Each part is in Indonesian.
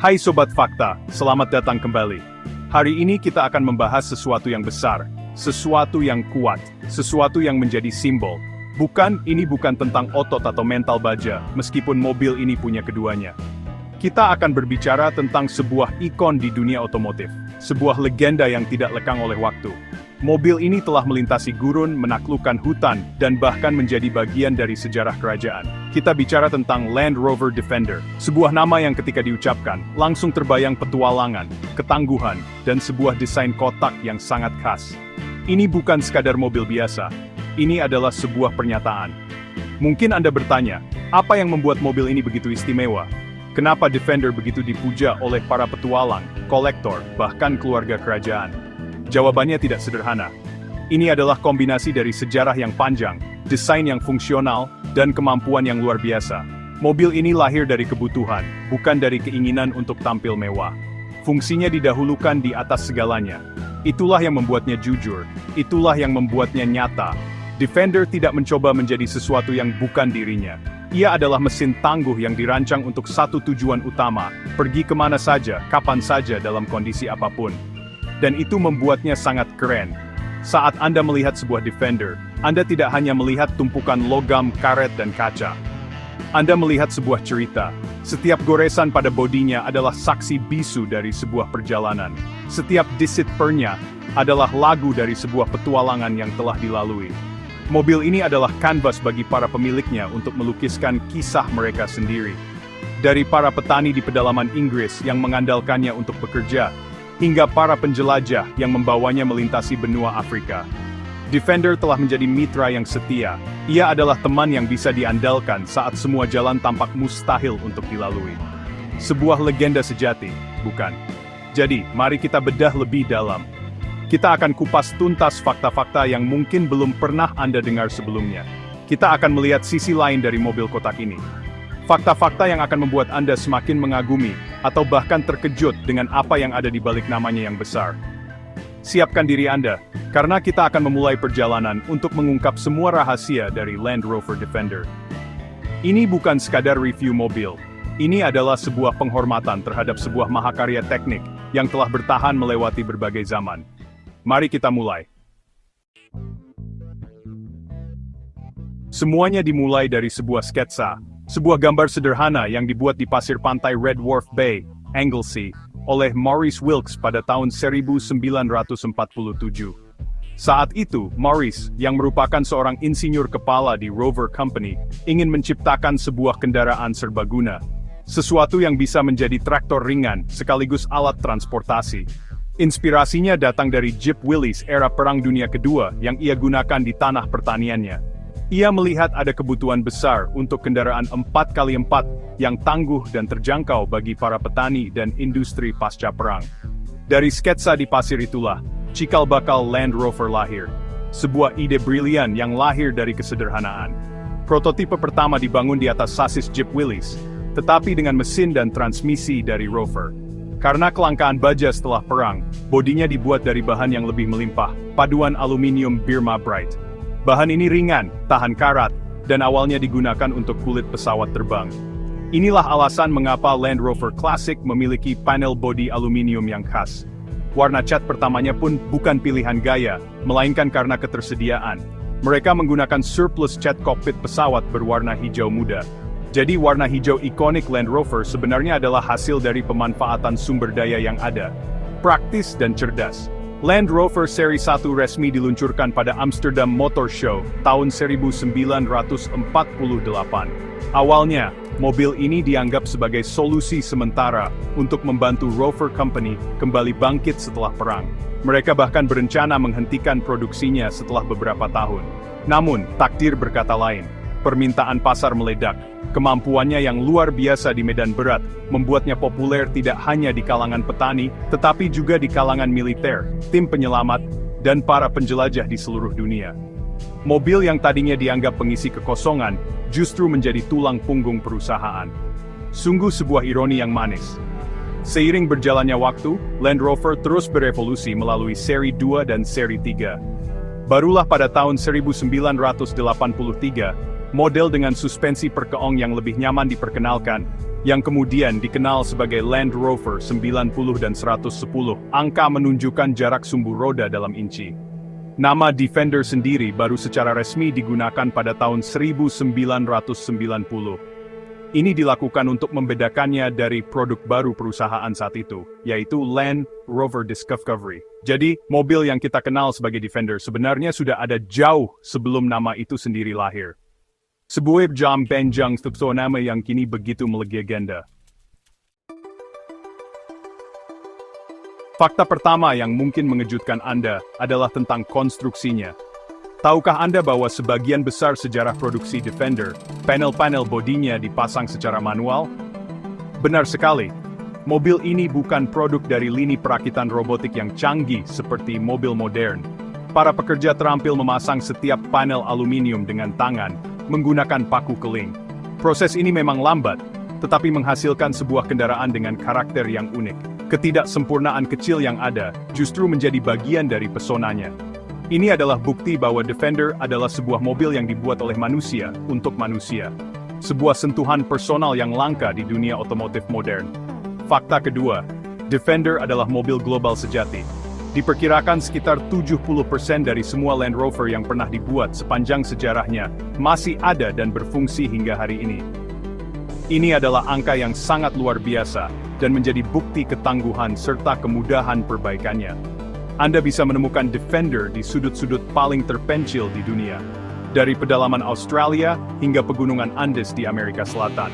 Hai Sobat Fakta, selamat datang kembali. Hari ini kita akan membahas sesuatu yang besar, sesuatu yang kuat, sesuatu yang menjadi simbol. Ini bukan tentang otot atau mental baja, meskipun mobil ini punya keduanya. Kita akan berbicara tentang sebuah ikon di dunia otomotif, sebuah legenda yang tidak lekang oleh waktu. Mobil ini telah melintasi gurun, menaklukkan hutan, dan bahkan menjadi bagian dari sejarah kerajaan. Kita bicara tentang Land Rover Defender, sebuah nama yang ketika diucapkan, langsung terbayang petualangan, ketangguhan, dan sebuah desain kotak yang sangat khas. Ini bukan sekadar mobil biasa, ini adalah sebuah pernyataan. Mungkin Anda bertanya, apa yang membuat mobil ini begitu istimewa? Kenapa Defender begitu dipuja oleh para petualang, kolektor, bahkan keluarga kerajaan? Jawabannya tidak sederhana. Ini adalah kombinasi dari sejarah yang panjang, desain yang fungsional, dan kemampuan yang luar biasa. Mobil ini lahir dari kebutuhan, bukan dari keinginan untuk tampil mewah. Fungsinya didahulukan di atas segalanya. Itulah yang membuatnya jujur, itulah yang membuatnya nyata. Defender tidak mencoba menjadi sesuatu yang bukan dirinya. Ia adalah mesin tangguh yang dirancang untuk satu tujuan utama, pergi kemana saja, kapan saja dalam kondisi apapun. Dan itu membuatnya sangat keren. Saat Anda melihat sebuah Defender, Anda tidak hanya melihat tumpukan logam, karet, dan kaca. Anda melihat sebuah cerita. Setiap goresan pada bodinya adalah saksi bisu dari sebuah perjalanan. Setiap disit pernya adalah lagu dari sebuah petualangan yang telah dilalui. Mobil ini adalah kanvas bagi para pemiliknya untuk melukiskan kisah mereka sendiri. Dari para petani di pedalaman Inggris yang mengandalkannya untuk bekerja, hingga para penjelajah yang membawanya melintasi benua Afrika. Defender telah menjadi mitra yang setia. Ia adalah teman yang bisa diandalkan saat semua jalan tampak mustahil untuk dilalui. Sebuah legenda sejati, bukan? Jadi, mari kita bedah lebih dalam. Kita akan kupas tuntas fakta-fakta yang mungkin belum pernah Anda dengar sebelumnya. Kita akan melihat sisi lain dari mobil kotak ini. Fakta-fakta yang akan membuat Anda semakin mengagumi, atau bahkan terkejut dengan apa yang ada di balik namanya yang besar. Siapkan diri Anda, karena kita akan memulai perjalanan untuk mengungkap semua rahasia dari Land Rover Defender. Ini bukan sekadar review mobil. Ini adalah sebuah penghormatan terhadap sebuah mahakarya teknik yang telah bertahan melewati berbagai zaman. Mari kita mulai. Semuanya dimulai dari sebuah sketsa. Sebuah gambar sederhana yang dibuat di pasir pantai Red Wharf Bay, Anglesey, oleh Maurice Wilkes pada tahun 1947. Saat itu, Maurice, yang merupakan seorang insinyur kepala di Rover Company, ingin menciptakan sebuah kendaraan serbaguna. Sesuatu yang bisa menjadi traktor ringan, sekaligus alat transportasi. Inspirasinya datang dari Jeep Willys era Perang Dunia Kedua yang ia gunakan di tanah pertaniannya. Ia melihat ada kebutuhan besar untuk kendaraan 4x4 yang tangguh dan terjangkau bagi para petani dan industri pasca perang. Dari sketsa di pasir itulah, cikal bakal Land Rover lahir. Sebuah ide brilian yang lahir dari kesederhanaan. Prototipe pertama dibangun di atas sasis Jeep Willys, tetapi dengan mesin dan transmisi dari Rover. Karena kelangkaan baja setelah perang, bodinya dibuat dari bahan yang lebih melimpah, paduan aluminium Birma Bright. Bahan ini ringan, tahan karat, dan awalnya digunakan untuk kulit pesawat terbang. Inilah alasan mengapa Land Rover Classic memiliki panel bodi aluminium yang khas. Warna cat pertamanya pun bukan pilihan gaya, melainkan karena ketersediaan. Mereka menggunakan surplus cat kokpit pesawat berwarna hijau muda. Jadi warna hijau ikonik Land Rover sebenarnya adalah hasil dari pemanfaatan sumber daya yang ada. Praktis dan cerdas. Land Rover Seri 1 resmi diluncurkan pada Amsterdam Motor Show tahun 1948. Awalnya, mobil ini dianggap sebagai solusi sementara untuk membantu Rover Company kembali bangkit setelah perang. Mereka bahkan berencana menghentikan produksinya setelah beberapa tahun. Namun, takdir berkata lain. Permintaan pasar meledak. Kemampuannya yang luar biasa di medan berat, membuatnya populer tidak hanya di kalangan petani, tetapi juga di kalangan militer, tim penyelamat, dan para penjelajah di seluruh dunia. Mobil yang tadinya dianggap pengisi kekosongan, justru menjadi tulang punggung perusahaan. Sungguh sebuah ironi yang manis. Seiring berjalannya waktu, Land Rover terus berevolusi melalui seri 2 dan seri 3. Barulah pada tahun 1983, Model dengan suspensi perkeong yang lebih nyaman diperkenalkan, yang kemudian dikenal sebagai Land Rover 90 dan 110, angka menunjukkan jarak sumbu roda dalam inci. Nama Defender sendiri baru secara resmi digunakan pada tahun 1990. Ini dilakukan untuk membedakannya dari produk baru perusahaan saat itu, yaitu Land Rover Discovery. Jadi, mobil yang kita kenal sebagai Defender sebenarnya sudah ada jauh sebelum nama itu sendiri lahir. Sebuah jam panjang nama yang kini begitu melegenda. Fakta pertama yang mungkin mengejutkan Anda adalah tentang konstruksinya. Tahukah Anda bahwa sebagian besar sejarah produksi Defender, panel-panel bodinya dipasang secara manual? Benar sekali. Mobil ini bukan produk dari lini perakitan robotik yang canggih seperti mobil modern. Para pekerja terampil memasang setiap panel aluminium dengan tangan, menggunakan paku keling. Proses ini memang lambat, tetapi menghasilkan sebuah kendaraan dengan karakter yang unik. Ketidaksempurnaan kecil yang ada justru menjadi bagian dari pesonanya. Ini adalah bukti bahwa Defender adalah sebuah mobil yang dibuat oleh manusia untuk manusia. Sebuah sentuhan personal yang langka di dunia otomotif modern. Fakta kedua, Defender adalah mobil global sejati. Diperkirakan sekitar 70% dari semua Land Rover yang pernah dibuat sepanjang sejarahnya masih ada dan berfungsi hingga hari ini. Ini adalah angka yang sangat luar biasa dan menjadi bukti ketangguhan serta kemudahan perbaikannya. Anda bisa menemukan Defender di sudut-sudut paling terpencil di dunia, dari pedalaman Australia hingga pegunungan Andes di Amerika Selatan.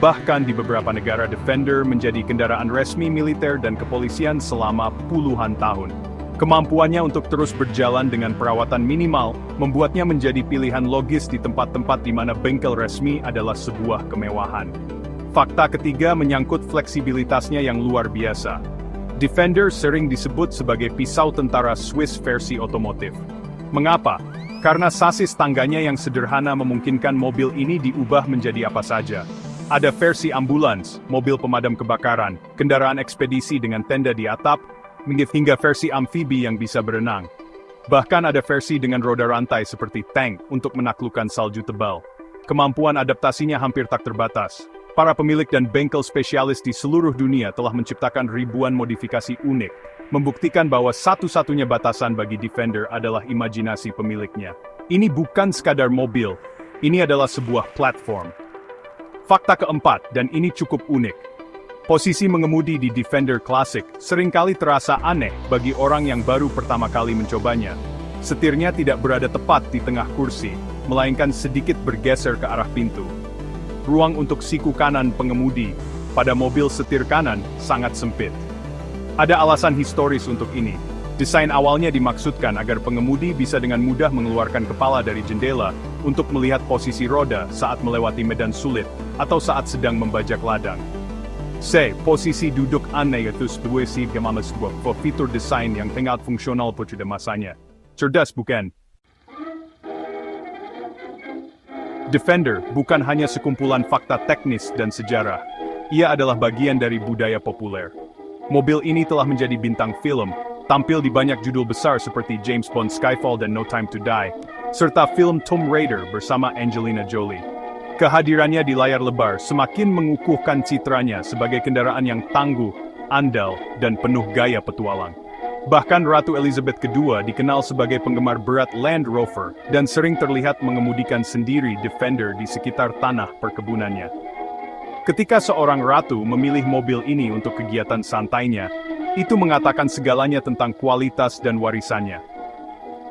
Bahkan di beberapa negara Defender menjadi kendaraan resmi militer dan kepolisian selama puluhan tahun. Kemampuannya untuk terus berjalan dengan perawatan minimal membuatnya menjadi pilihan logis di tempat-tempat di mana bengkel resmi adalah sebuah kemewahan. Fakta ketiga menyangkut fleksibilitasnya yang luar biasa. Defender sering disebut sebagai pisau tentara Swiss versi otomotif. Mengapa? Karena sasis tangganya yang sederhana memungkinkan mobil ini diubah menjadi apa saja. Ada versi ambulans, mobil pemadam kebakaran, kendaraan ekspedisi dengan tenda di atap, hingga versi amfibi yang bisa berenang. Bahkan ada versi dengan roda rantai seperti tank untuk menaklukkan salju tebal. Kemampuan adaptasinya hampir tak terbatas. Para pemilik dan bengkel spesialis di seluruh dunia telah menciptakan ribuan modifikasi unik, membuktikan bahwa satu-satunya batasan bagi Defender adalah imajinasi pemiliknya. Ini bukan sekadar mobil, ini adalah sebuah platform. Fakta keempat, dan ini cukup unik. Posisi mengemudi di Defender Classic seringkali terasa aneh bagi orang yang baru pertama kali mencobanya. Setirnya tidak berada tepat di tengah kursi, melainkan sedikit bergeser ke arah pintu. Ruang untuk siku kanan pengemudi pada mobil setir kanan sangat sempit. Ada alasan historis untuk ini. Desain awalnya dimaksudkan agar pengemudi bisa dengan mudah mengeluarkan kepala dari jendela untuk melihat posisi roda saat melewati medan sulit atau saat sedang membajak ladang. Posisi duduk aneh itu sebuah fitur desain yang sangat fungsional pada masanya. Cerdas bukan? Defender bukan hanya sekumpulan fakta teknis dan sejarah. Ia adalah bagian dari budaya populer. Mobil ini telah menjadi bintang film, tampil di banyak judul besar seperti James Bond Skyfall dan No Time to Die, serta film Tomb Raider bersama Angelina Jolie. Kehadirannya di layar lebar semakin mengukuhkan citranya sebagai kendaraan yang tangguh, andal, dan penuh gaya petualang. Bahkan Ratu Elizabeth II dikenal sebagai penggemar berat Land Rover dan sering terlihat mengemudikan sendiri Defender di sekitar tanah perkebunannya. Ketika seorang ratu memilih mobil ini untuk kegiatan santainya, itu mengatakan segalanya tentang kualitas dan warisannya.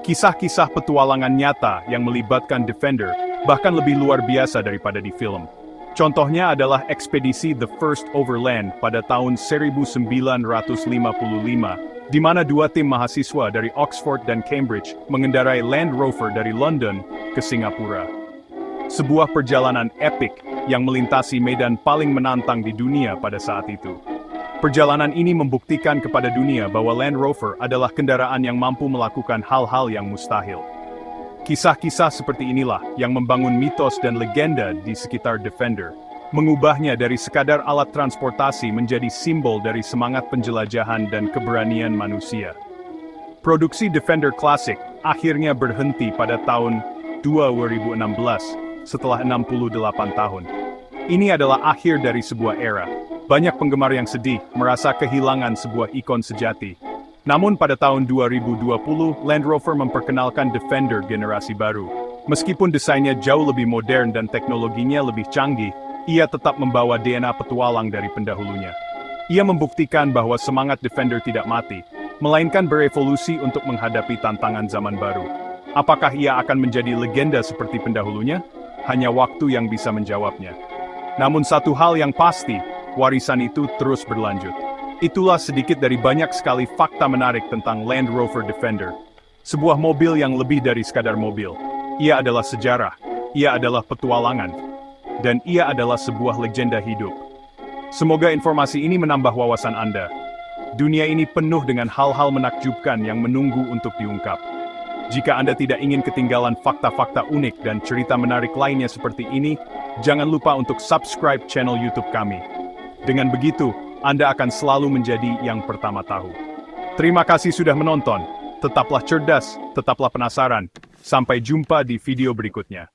Kisah-kisah petualangan nyata yang melibatkan Defender bahkan lebih luar biasa daripada di film. Contohnya adalah ekspedisi The First Overland pada tahun 1955, di mana dua tim mahasiswa dari Oxford dan Cambridge mengendarai Land Rover dari London ke Singapura. Sebuah perjalanan epik yang melintasi medan paling menantang di dunia pada saat itu. Perjalanan ini membuktikan kepada dunia bahwa Land Rover adalah kendaraan yang mampu melakukan hal-hal yang mustahil. Kisah-kisah seperti inilah yang membangun mitos dan legenda di sekitar Defender, mengubahnya dari sekadar alat transportasi menjadi simbol dari semangat penjelajahan dan keberanian manusia. Produksi Defender Classic akhirnya berhenti pada tahun 2016, setelah 68 tahun. Ini adalah akhir dari sebuah era. Banyak penggemar yang sedih, merasa kehilangan sebuah ikon sejati. Namun pada tahun 2020, Land Rover memperkenalkan Defender generasi baru. Meskipun desainnya jauh lebih modern dan teknologinya lebih canggih, ia tetap membawa DNA petualang dari pendahulunya. Ia membuktikan bahwa semangat Defender tidak mati, melainkan berevolusi untuk menghadapi tantangan zaman baru. Apakah ia akan menjadi legenda seperti pendahulunya? Hanya waktu yang bisa menjawabnya. Namun satu hal yang pasti, warisan itu terus berlanjut. Itulah sedikit dari banyak sekali fakta menarik tentang Land Rover Defender. Sebuah mobil yang lebih dari sekadar mobil. Ia adalah sejarah, ia adalah petualangan, dan ia adalah sebuah legenda hidup. Semoga informasi ini menambah wawasan Anda. Dunia ini penuh dengan hal-hal menakjubkan yang menunggu untuk diungkap. Jika Anda tidak ingin ketinggalan fakta-fakta unik dan cerita menarik lainnya seperti ini, jangan lupa untuk subscribe channel YouTube kami. Dengan begitu, Anda akan selalu menjadi yang pertama tahu. Terima kasih sudah menonton. Tetaplah cerdas, tetaplah penasaran. Sampai jumpa di video berikutnya.